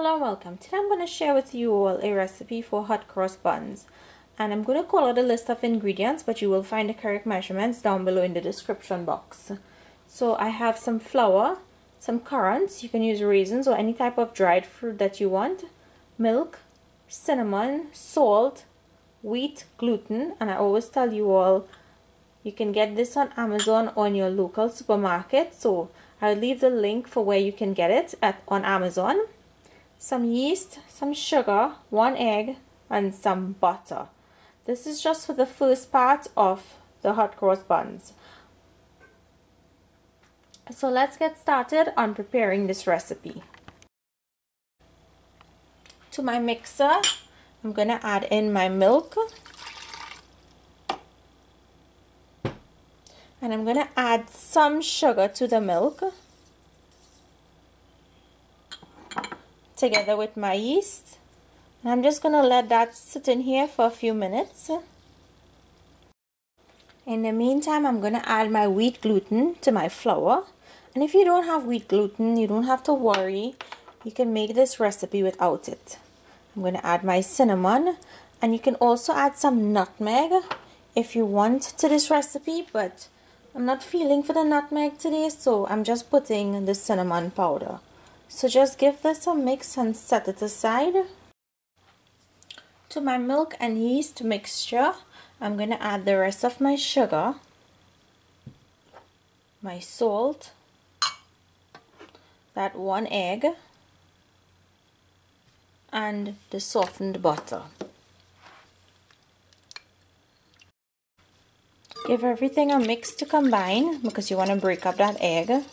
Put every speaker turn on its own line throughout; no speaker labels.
Hello and welcome. Today I'm going to share with you all a recipe for hot cross buns, and I'm going to call out a list of ingredients, but you will find the correct measurements down below in the description box. So I have some flour, some currants, you can use raisins or any type of dried fruit that you want, milk, cinnamon, salt, wheat, gluten, and I always tell you all you can get this on Amazon or in your local supermarket, so I'll leave the link for where you can get it on Amazon. Some yeast, some sugar, 1 egg, and some butter. This is just for the first part of the hot cross buns. So let's get started on preparing this recipe. To my mixer, I'm going to add in my milk. And I'm going to add some sugar to the milk, together with my yeast, and I'm just going to let that sit in here for a few minutes. In the meantime, I'm going to add my wheat gluten to my flour, and if you don't have wheat gluten, you don't have to worry, you can make this recipe without it. I'm going to add my cinnamon, and you can also add some nutmeg if you want to this recipe, but I'm not feeling for the nutmeg today, so I'm just putting the cinnamon powder. So just give this a mix and set it aside. To my milk and yeast mixture, I'm going to add the rest of my sugar, my salt, that 1 egg, and the softened butter. Give everything a mix to combine because you want to break up that egg.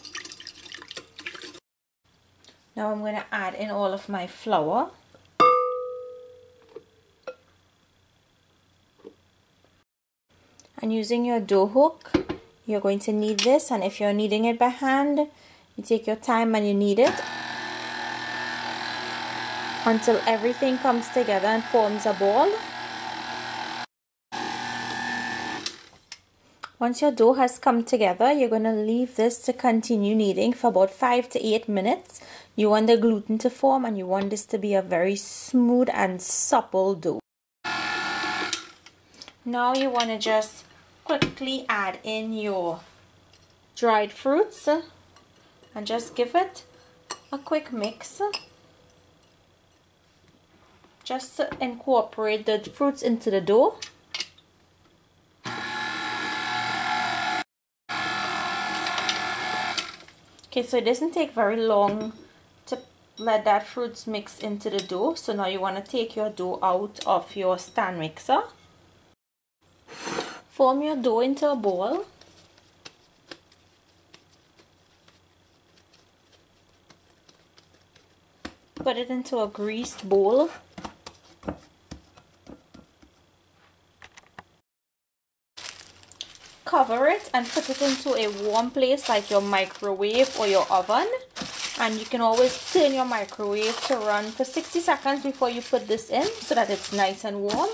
Now I'm going to add in all of my flour. And using your dough hook, you're going to knead this, and if you're kneading it by hand, you take your time and you knead it until everything comes together and forms a ball. Once your dough has come together, you're going to leave this to continue kneading for about 5 to 8 minutes. You want the gluten to form and you want this to be a very smooth and supple dough. Now you want to just quickly add in your dried fruits and just give it a quick mix. Just to incorporate the fruits into the dough. Okay, so it doesn't take very long to let that fruits mix into the dough. So now you want to take your dough out of your stand mixer. Form your dough into a ball. Put it into a greased bowl. Cover it and put it into a warm place like your microwave or your oven, and you can always turn your microwave to run for 60 seconds before you put this in so that it's nice and warm,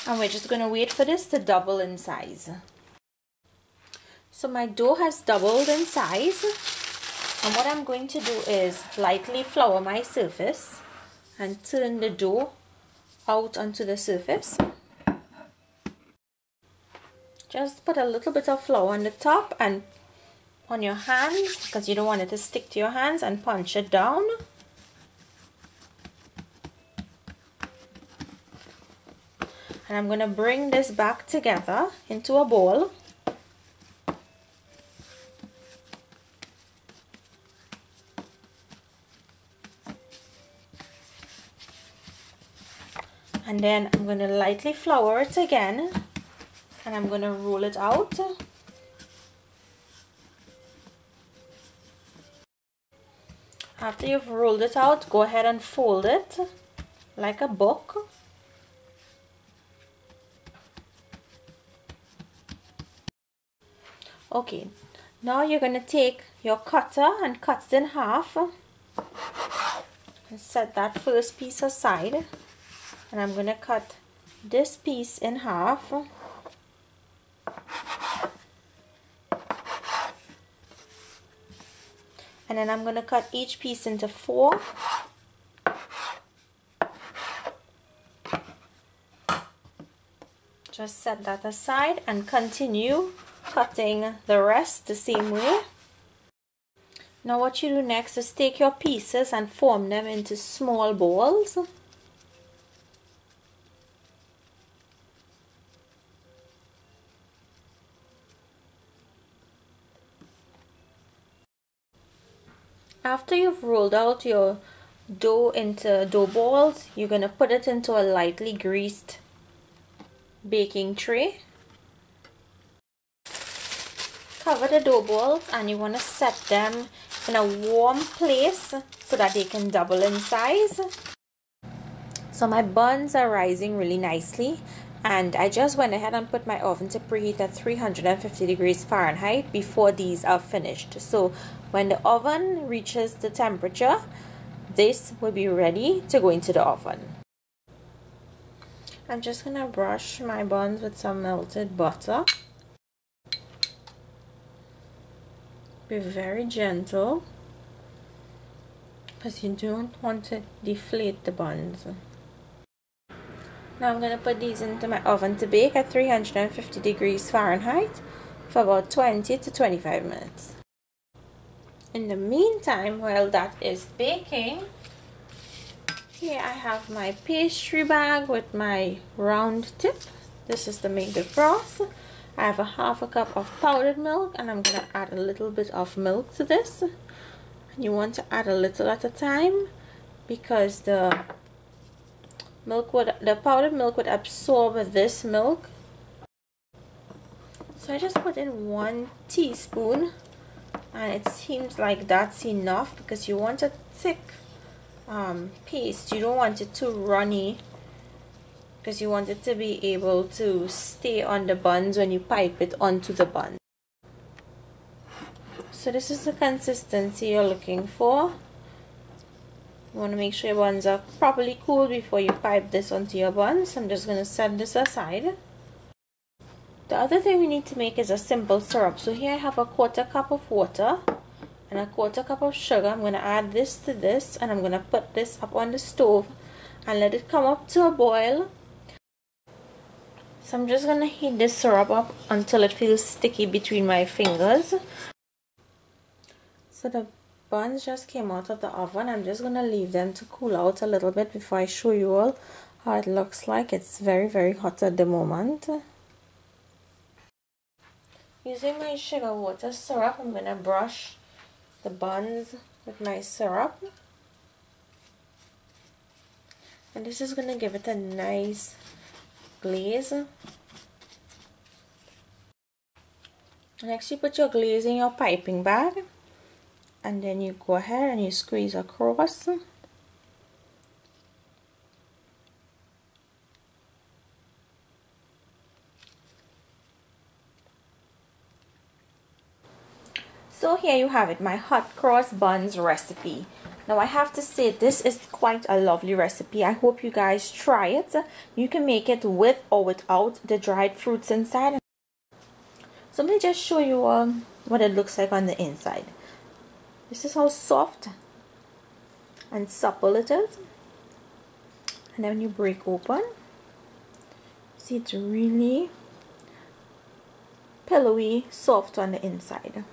and we're just going to wait for this to double in size. So my dough has doubled in size, and what I'm going to do is lightly flour my surface and turn the dough out onto the surface. Just put a little bit of flour on the top and on your hands because you don't want it to stick to your hands, and punch it down. And I'm going to bring this back together into a bowl. And then I'm going to lightly flour it again. And I'm going to roll it out. After you've rolled it out, go ahead and fold it like a book. Okay, now you're going to take your cutter and cut it in half. And set that first piece aside. And I'm going to cut this piece in half. And then I'm going to cut each piece into 4. just set that aside and continue cutting the rest the same way. Now what you do next is take your pieces and form them into small balls. After you've rolled out your dough into dough balls, you're going to put it into a lightly greased baking tray. Cover the dough balls and you want to set them in a warm place so that they can double in size. So my buns are rising really nicely, and I just went ahead and put my oven to preheat at 350 degrees Fahrenheit before these are finished. So when the oven reaches the temperature, this will be ready to go into the oven. I'm just gonna brush my buns with some melted butter. Be very gentle because you don't want to deflate the buns. Now I'm going to put these into my oven to bake at 350 degrees Fahrenheit for about 20 to 25 minutes. In the meantime, while that is baking, here I have my pastry bag with my round tip. This is to make the froth. I have a half a cup of powdered milk, and I'm going to add a little bit of milk to this. And you want to add a little at a time because the powdered milk would absorb this milk. So I just put in 1 teaspoon, and it seems like that's enough because you want a thick paste. You don't want it too runny, because you want it to be able to stay on the buns when you pipe it onto the bun. So this is the consistency you're looking for. You want to make sure your buns are properly cool before you pipe this onto your buns. I'm just going to set this aside. The other thing we need to make is a simple syrup. So here I have a 1/4 cup of water and a 1/4 cup of sugar. I'm going to add this to this, and I'm going to put this up on the stove and let it come up to a boil. So I'm just going to heat this syrup up until it feels sticky between my fingers. So the buns just came out of the oven. I'm just going to leave them to cool out a little bit before I show you all how it looks like. It's very hot at the moment. Using my sugar water syrup, I'm going to brush the buns with my syrup. And this is going to give it a nice glaze. Next, you put your glaze in your piping bag, and then you go ahead and you squeeze across. So here you have it, my hot cross buns recipe. Now I have to say, this is quite a lovely recipe. I hope you guys try it. You can make it with or without the dried fruits inside. So let me just show you what it looks like on the inside. This is how soft and supple it is. And then when you break open, see, it's really pillowy, soft on the inside.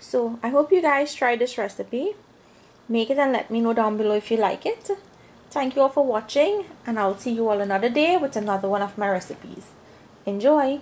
So I hope you guys try this recipe. Make it and let me know down below if you like it. Thank you all for watching, and I'll see you all another day with another one of my recipes. Enjoy!